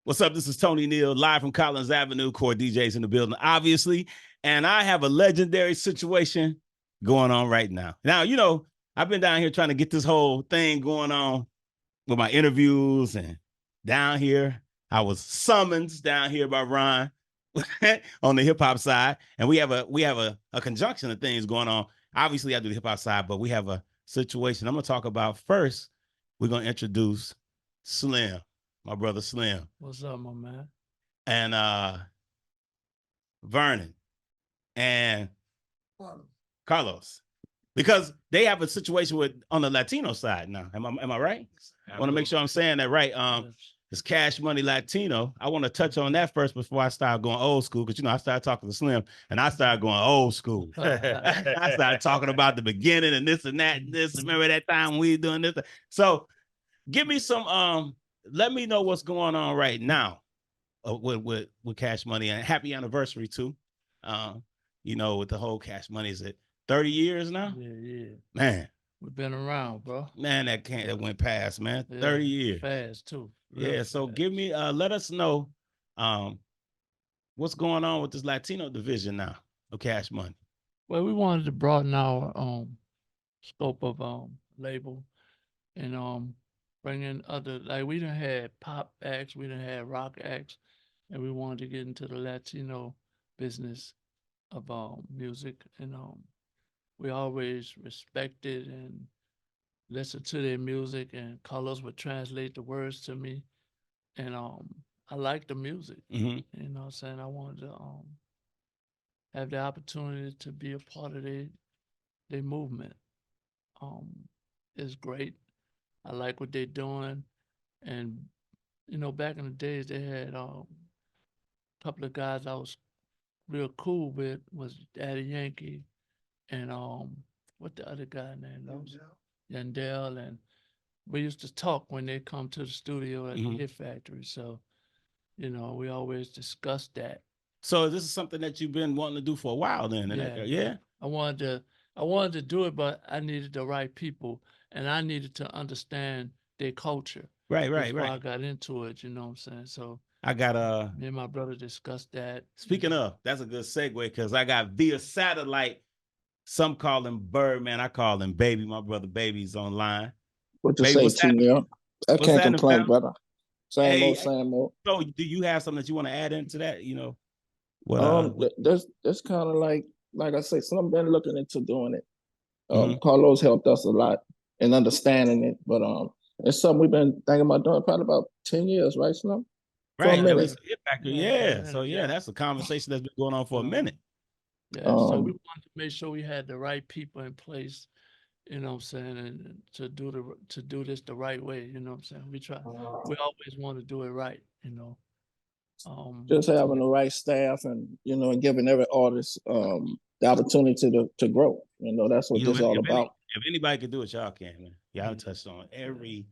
What's up? This is Tony Neal, live from Collins Avenue, Core DJs in the building, obviously. And I have a legendary situation going on right now. Now, you know, I've been down here trying to get this whole thing going on with my interviews, and down here, I was summoned down here by Ron on the hip hop side. And we have a conjunction of things going on. Obviously, I do the hip hop side, but we have a situation I'm gonna talk about first. We're gonna introduce Slim. My brother Slim. What's up, my man? And Vernon and Carlos. Because they have a situation with on the Latino side now. Am I right? I want to make sure I'm saying that right. It's Cash Money Latino. I want to touch on that first before I start going old school, because you know I started talking to Slim and I started going old school. I started talking about the beginning and this and that and this. Remember that time we were doing this? So give me some let me know what's going on right now with Cash Money, and happy anniversary too. You know, with the whole Cash Money, is it 30 years now? Yeah. Man. We've been around, bro. Man, that went past, man. Yeah, 30 years. Fast too. Yeah, so fast. Give me let us know what's going on with this Latino division now of Cash Money. Well, we wanted to broaden our scope of label and bring in other, like we done had pop acts, we done had rock acts, and we wanted to get into the Latino business of music, and we always respected and listened to their music, and Carlos would translate the words to me, and I like the music. Mm-hmm. You know what I'm saying? I wanted to have the opportunity to be a part of their movement. It's great. I like what they're doing. And, you know, back in the days, they had a couple of guys I was real cool with was Daddy Yankee and what the other guy name was? Yandel. And we used to talk when they come to the studio at the Hit Factory. So, you know, we always discussed that. So this is something that you've been wanting to do for a while then? Yeah. I wanted to do it, but I needed the right people, and I needed to understand their culture. Right. Before I got into it, you know what I'm saying? So I got me and my brother discussed that. Speaking of, that's a good segue, because I got via satellite. Some call him Birdman. I call him Baby. My brother Baby's online. What you say, T-Neal? I can't complain, brother. Same old. So do you have something that you want to add into that? You know, that's kind of like I say, some been looking into doing it. Carlos helped us a lot in understanding it, but it's something we've been thinking about doing probably about 10 years, right, Slim? Right. Yeah. So that's a conversation that's been going on for a minute. Yeah. So we wanted to make sure we had the right people in place, you know what I'm saying, and to do this the right way, you know what I'm saying. We always want to do it right, you know. Just having the right staff, and you know, and giving every artist the opportunity to grow. You know, that's what this is all about. If anybody could do it, y'all can, man. Y'all touched on every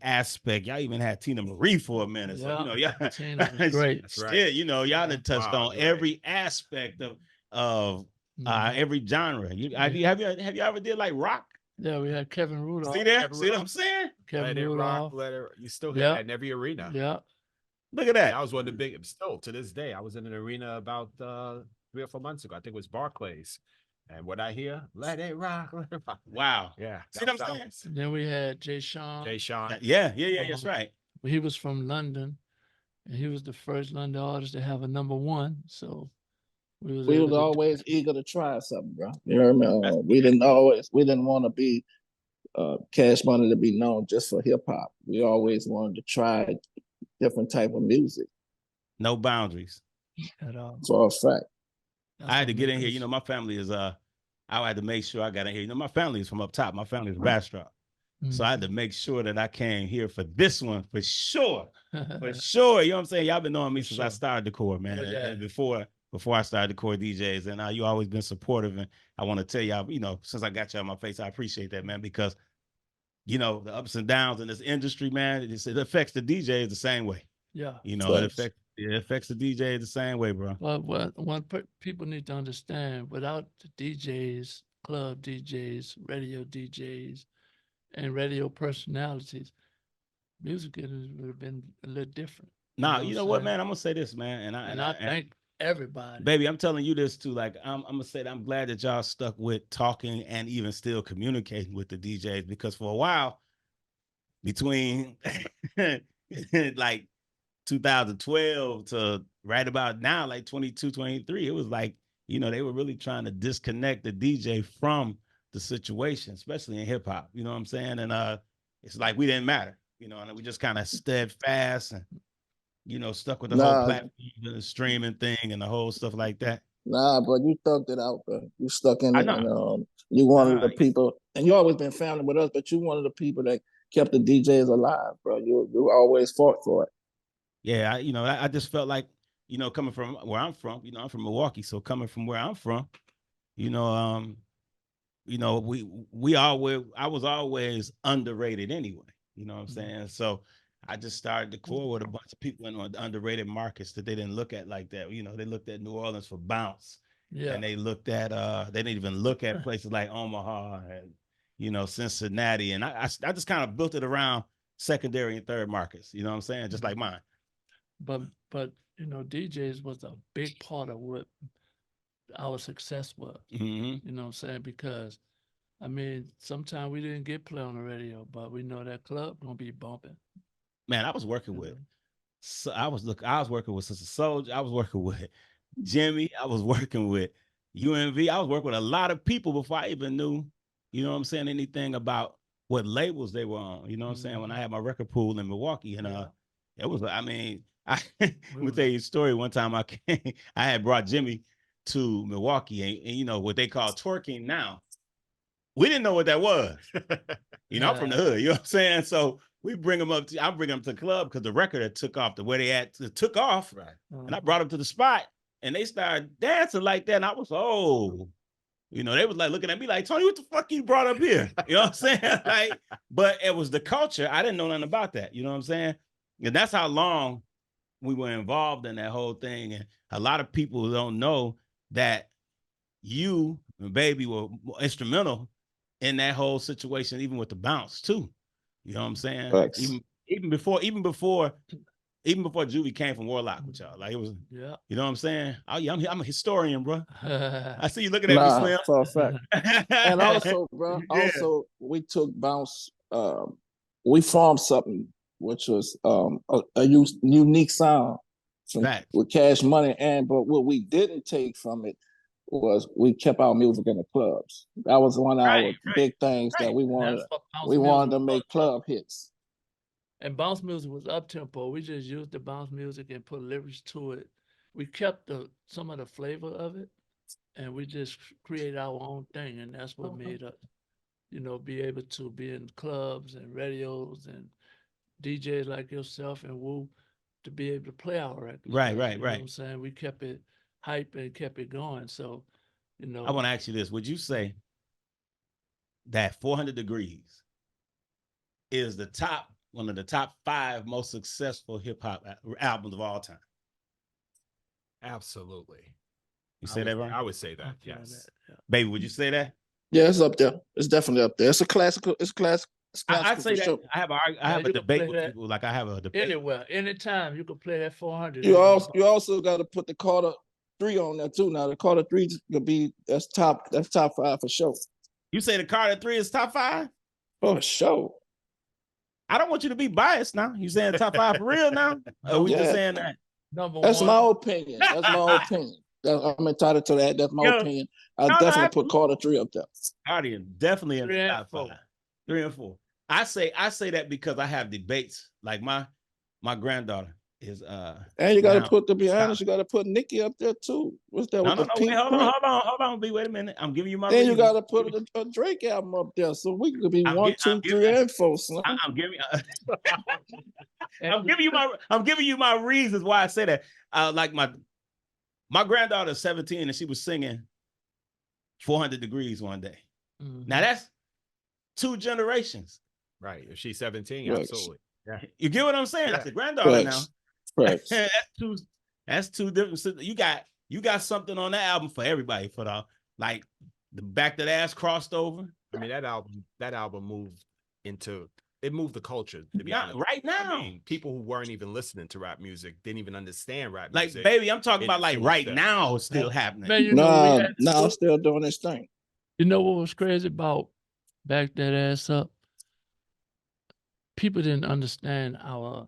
aspect. Y'all even had Tina Marie for a minute. So, you know, y'all Tina was great. That's right. Yeah, you know, y'all done touched on every aspect of every genre. Have you ever did like rock? Yeah, we had Kevin Rudolph. See there? See what I'm saying? Kevin Rudolph. You still hear that in every arena. Yeah. Look at that. That was one of the big, still to this day. I was in an arena about 3 or 4 months ago. I think it was Barclays. And what I hear, let it rock, let it rock. Wow. Yeah. See what I'm saying? Then we had Jay Sean. Yeah, that's right. He was from London, and he was the first London artist to have a #1. So we was always eager to try something, bro. You heard me? We didn't want to be Cash Money to be known just for hip hop. We always wanted to try different type of music. No boundaries. At all. For a fact. I had to get in here. You know, my family is I had to make sure I got in here. You know, my family is from up top. My family is Bastrop. So I had to make sure that I came here for this one for sure. For sure. You know what I'm saying? Y'all been knowing me since I started the core, man. And before I started the core DJs. And you always been supportive. And I want to tell y'all, you know, since I got you on my face, I appreciate that, man, because you know, the ups and downs in this industry, man, it affects the DJs the same way. Yeah. You know, it affects the DJs the same way, bro. Well, people need to understand, without the DJs, club DJs, radio DJs, and radio personalities, music would have been a little different. Nah, know you what know I'm what, saying? man? I'm gonna say this, man, And I thank everybody. baby, I'm telling you this too. Like, I'm gonna say that I'm glad that y'all stuck with talking and even still communicating with the DJs, because for a while, between like 2012 to right about now, like 22, 23, it was like, they were really trying to disconnect the DJ from the situation, especially in hip hop. You know what I'm saying? And it's like we didn't matter, and we just kind of steadfast and stuck with the whole Nah, platform and the streaming thing and the whole stuff like that. nah, but you thugged it out, bro. You stuck in I it, know. and you one of the Uh, people, and you always been family with us, but you one of the people that kept the DJs alive, bro. You always fought for it. Yeah, I just felt like, coming from where I'm from, I'm from Milwaukee, so coming from where I'm from, you know, um, I was always underrated anyway. You know what I'm saying? So I just started to core with a bunch of people in the underrated markets that they didn't look at like that. They looked at New Orleans for bounce, Yeah. and they didn't even look at places like Omaha and Cincinnati, and I just kind of built it around secondary and third markets. You know what I'm saying? Just like mine. But DJs was a big part of what our success was. Mm-hmm. You know what I'm saying? Because I mean, sometimes we didn't get play on the radio, but we know that club gonna be bumping. Man, I was working you with. know? So I was working with Sister Soldier. I was working with Jimmy. I was working with UMV. I was working with a lot of people before I even knew, anything about what labels they were on. You know what I'm saying? When I had my record pool in Milwaukee, and it was, I mean, I'm gonna tell you a story. One time I had brought Jimmy to Milwaukee, and what they call twerking now. We didn't know what that was. I'm from the hood, you know what I'm saying? So we bring them up. I'm bringing them to the club because the record had took off the way they had took off. Right. And I brought them to the spot and they started dancing like that. And I was, they was like looking at me like, Tony, what the fuck you brought up here? You know what I'm saying? Like, but it was the culture. I didn't know nothing about that. You know what I'm saying? And that's how long we were involved in that whole thing. And a lot of people don't know that you and Baby were instrumental in that whole situation, even with the bounce too. You know what I'm saying? Thanks. Even before Juvie came from Warlock with y'all. Like it was, Yeah. you know what I'm saying? Oh yeah, I'm a historian, bro. I see you looking at me, Nah, Slim. for a fact. And also, bro, Yeah. we took bounce. We formed something which was a unique sound with Cash Money, but what we didn't take from it was we kept our music in the clubs. That was one of our big things that we wanted. We wanted to make club hits. And bounce music was up tempo. We just used the bounce music and put lyrics to it. We kept some of the flavor of it, and we just created our own thing, and that's what made us, be able to be in clubs and radios and DJs like yourself and Woo to be able to play our records. Right. You know what I'm saying? We kept it hype and kept it going. So, I want to ask you this. Would you say that 400 Degrees is one of the top 5 most successful hip hop albums of all time? Absolutely. You say that, right? I would say that. Yes. Baby, would you say that? Yeah, it's up there. It's definitely up there. It's classical. I'd say that. Sure. I have a debate with people. Like I have a debate. Anywhere, anytime you can play that 400. You also got to put the Carter 3 on there too. Now the Carter 3 could be that's top 5 for sure. You say the Carter 3 is top 5? For sure. I don't want you to be biased now. You saying top 5 for real now? Or we just saying that? That's my opinion. That's my opinion. I'm entitled to that. That's my opinion. I definitely put Carter 3 up there. Carter definitely in the top 5. 3 and 4. I say that because I have debates. Like my granddaughter is and you gotta put, to be honest, you gotta put Nikki up there too. What's that? No, wait, hold on, B. Wait a minute. I'm giving you my Then reasons. You gotta put a Drake album up there. So we could be 1, 2, 3, and 4. I'm giving you my reasons why I say that. Like my granddaughter is 17 and she was singing 400 Degrees one day. Mm-hmm. Now that's 2 generations. Right. If she's 17, absolutely. Yeah. You get what I'm saying? That's a granddaughter now. Right. That's two different. You got something on that album for everybody. For the back that ass crossed over. I mean, that album moved into it moved the culture. To be honest. Right now. I mean, people who weren't even listening to rap music didn't even understand rap Like, music. baby, I'm talking It about like influenced right them. now it's still happening. Man, you know, we had, Now still doing this thing. you know what was crazy about Back That Ass Up? People didn't understand our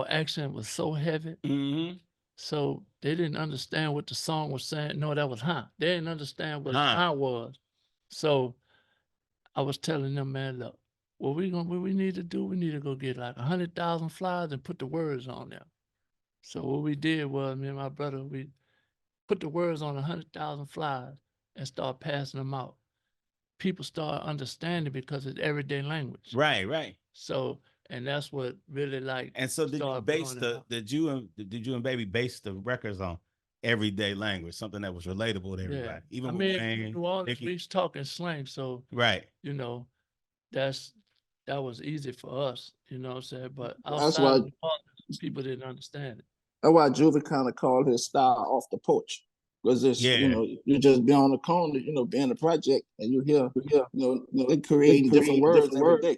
accent was so heavy. Mm-hmm. So they didn't understand what the song was saying. No, that was huh. They didn't understand what Huh. huh was. So I was telling them, man, look, what we need to do, we need to go get like 100,000 flyers and put the words on there. So what we did was, me and my brother, we put the words on 100,000 flyers and start passing them out. People start understanding because it's everyday language. Right. So, and that's what really like. And so did you started base blowing it up. did you and Baby base the records on everyday language, something that was relatable to everybody? Yeah. Even I with mean, Wayne, New Orleans, Nicki? we talking slang, so Right. you know, that was easy for us, you know what I'm saying? But That's outside why- of New Orleans, people didn't understand it. That's why Juvie kind of called his style off the porch. Because it's, Yeah. you know, you just be on the corner, you know, be in a project and you hear, you know, they creating different words every day.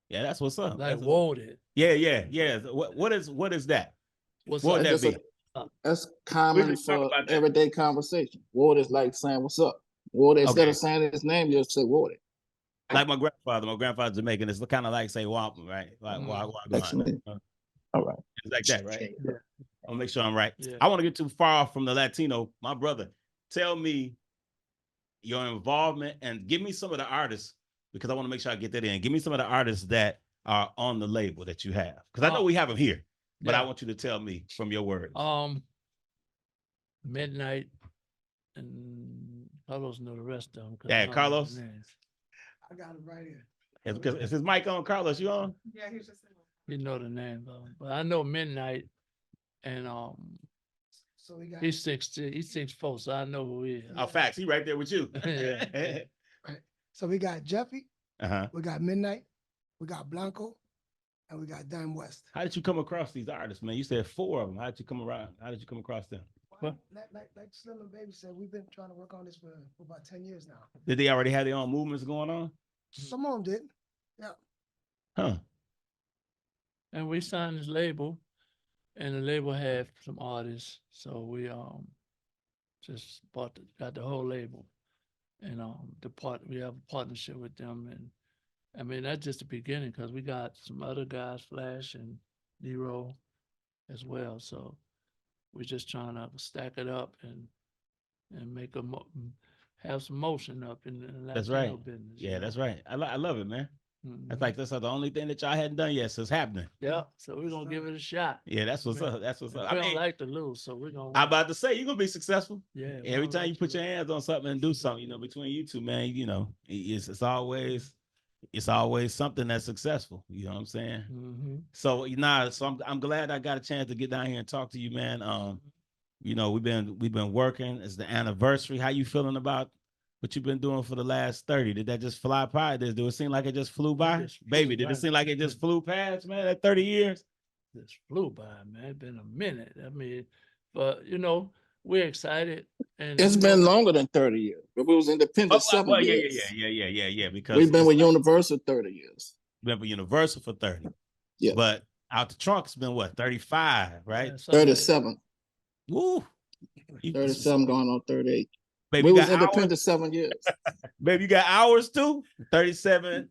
Yeah, that's what's up. Like That's worded. Yeah. So what is that? What's What would up? that be? That's common just talked for about that. everyday conversation. Ward is like saying, what's up? Ward, instead Okay. of saying his name, you just say Ward. Like my grandfather's Jamaican. It's kind of like say wop, right? Like Mhm. Excellent. All right. It's like that, right? Yeah. I'll make sure I'm right. Yeah. I want to get too far off from the Latino. My brother, tell me your involvement and give me some of the artists because I want to make sure I get that in. Give me some of the artists that are on the label that you have because I know we have them here, but I Yeah. want you to tell me from your words. Midnight and Carlos know the rest of them. Yeah, Carlos? I got it right here. Is his mic on, Carlos? You on? Yeah, he's just saying. You know the name of them. But I know Midnight and So we got he's 6'4", so I know who he is. Oh, facts. He right there with you. Yeah. so we got Jeffy, Uh-huh. we got Midnight, we got Blanco, and we got Dime West. How did you come across these artists, man? You said 4 of them. How did you come around? How did you come across them? Well, like Slim and Baby said, we've been trying to work on this for about 10 years now. Did they already have their own movements going on? Some of them did. Yeah. Huh. And we signed this label, and the label had some artists, so we just got the whole label, and we have a partnership with them, and I mean that's just the beginning because we got some other guys, Flash and Nero, as well. So we're just trying to stack it up and make have some motion up in the Latino That's right. business. Yeah, that's right. I love it, man. Mhm. That's like that's the only thing that y'all hadn't done yet, so it's happening. Yeah, so we're gonna give it a shot. Yeah, that's what's up. That's what's up. We I don't mean, like to lose, so we're gonna. I'm about to say you're gonna be successful. Yeah. we Every don't time like you to put your lose. hands on something and do something, you know, between you two, man, you know, it's always something that's successful. You know what I'm saying? Mhm. So I'm glad I got a chance to get down here and talk to you, man. You know, we've been working. It's the anniversary. How you feeling about what you've been doing for the last 30? Did that just fly by? Do it seem like it just flew by? just flew Baby, did by. it seem like it just flew past, man, that 30 years? This flew by, man. It's been a minute. I mean, but you know, we're excited, and It's been longer than 30 years. But we was independent 7 years. Yeah. Because We've been it's with like- Universal 30 years. been for Universal for 30. Yeah. But out the trunk's been what, 35, right? Yeah, something like that. 37. Woo. 37 going on 38. Baby, We you was got independent hours? 7 years. Baby, you got hours too? 37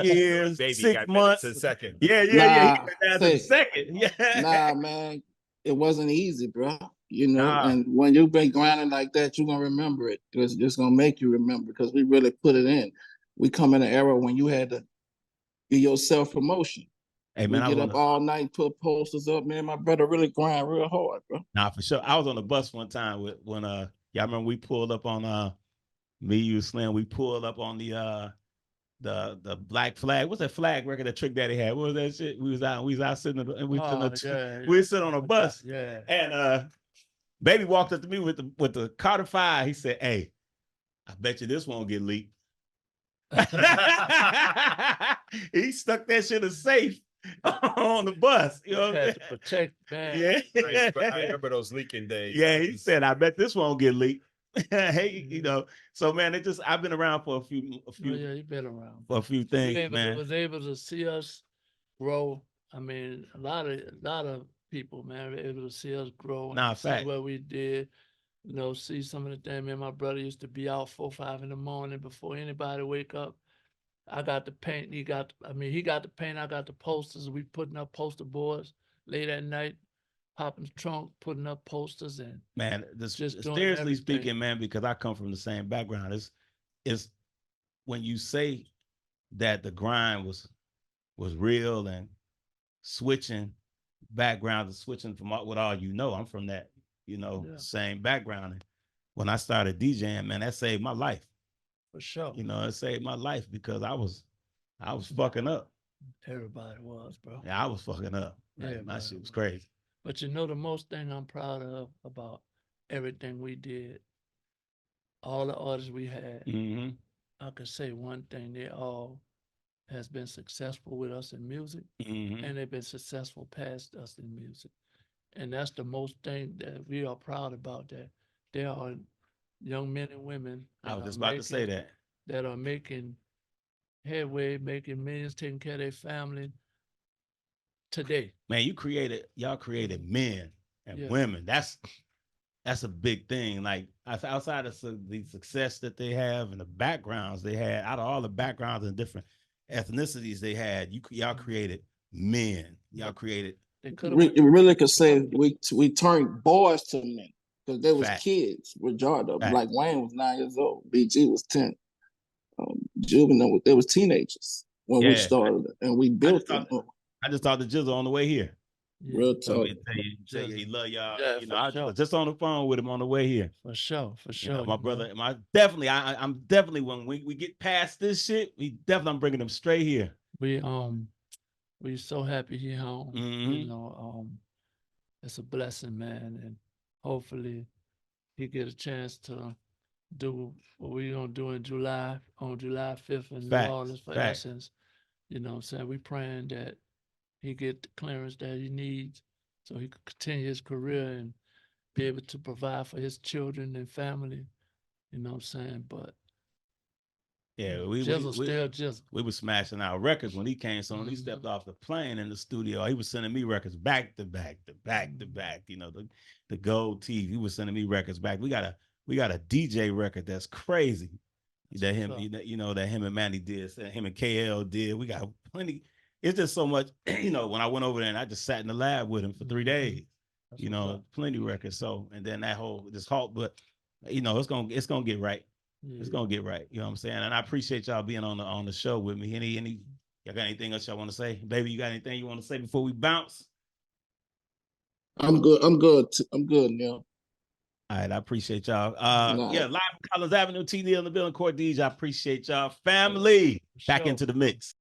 years, Baby 6 got months. minutes a second. Yeah. He Nah, went down to say- the second. Yeah. Nah, man, it wasn't easy, bro. You know, Nah. and when you've been grinding like that, you're gonna remember it. It's just gonna make you remember because we really put it in. We come in an era when you had to do your self-promotion. Hey, We man, I get was up all night, put posters up. Man, my brother really grind real hard, bro. Nah, for sure. I was on the bus one time when y'all remember we pulled up on me, you, Slim, we pulled up on the Black Flag. What's that flag record that Trick Daddy had? What was that shit? We was out sitting and we was sitting on a bus. Yeah. And Baby walked up to me with the Carter 5. He said, "Hey, I bet you this won't get leaked." He stuck that shit in a safe on the bus. You know what I'm Had saying? to protect, man. Yeah. I remember those leaking days. Yeah, he said, "I bet this won't get leaked." Hey, you know, so man, it just I've been around for a Oh few yeah, you've been around. for a few things, man. Was able to see us grow. I mean, a lot of people, man, were able to see us grow Nah, and see fact. what we did. You know, see some of the things. Man, my brother used to be out 4, 5 in the morning before anybody wake up. I got the paint. He got the paint. I got the posters. We putting up poster boards late at night, popping the trunk, putting up posters, and Man, this just doing seriously everything. speaking, man, because I come from the same background. It's when you say that the grind was real and switching backgrounds and switching from what all you know. I'm from that, Yeah. same background. And when I started DJing, man, that saved my life. For sure. You know, it saved my life because I was fucking up. Everybody was, bro. Yeah, I was fucking up. Like, my Everybody shit was was. crazy. But you know, the most thing I'm proud of about everything we did, all the artists we had, Mm-hmm. I could say one thing: they all has been successful with us in music, Mm-hmm. and they've been successful past us in music. And that's the most thing that we are proud about, that there are young men and women I was just about to say that. are making headway, making millions, taking care of their family today. Man, y'all created men and Yeah. women. That's a big thing. Like outside of the success that they have and the backgrounds they had, out of all the backgrounds and different ethnicities they had, y'all created men. Y'all created They could have You really could say we turned boys to men because they was Fact. kids. Majority of them. Fact. Like Wayne was 9 years old, BG was 10. Juvenile, they was teenagers when we Yeah. started it, and we built them. I just talked to Jizzle on the way here. Real So talk. tell you he love y'all. Yeah, You know, for I sure. was just on the phone with him on the way here. For sure. You know, my you brother, know. I'm definitely when we get past this shit, I'm bringing him straight here. We so happy he home. Mhm. You know, it's a blessing, man, and hopefully he get a chance to do what we gonna do in July, on July 5th in New Facts, Orleans for facts. Essence. You know what I'm saying? We praying that he get the clearance that he needs so he could continue his career and be able to provide for his children and family. You know what I'm saying? But Yeah, Jizzle still Jizzle. we was smashing out records when he came. So when he stepped off the plane in the studio, he was sending me records back to back to back to back. You know, the gold teeth. He was sending me records back. We got a DJ record that's crazy. That him, that him and Manny did, him and KL did. We got plenty. It's just so much. You know, when I went over there and I just sat in the lab with him for 3 days. That's You what's know, up. plenty records. So and then this halt, but you know, it's gonna get right. It's gonna get right. You know what I'm saying? And I appreciate y'all being on the show with me. Y'all got anything else y'all want to say? Baby, you got anything you want to say before we bounce? I'm good. I'm good. I'm good, Neil. All right, I appreciate y'all. Nah. Yeah, live from Collins Avenue, T. Neal in the building, Court Deej. I appreciate y'all. Family, back Sure. into the mix.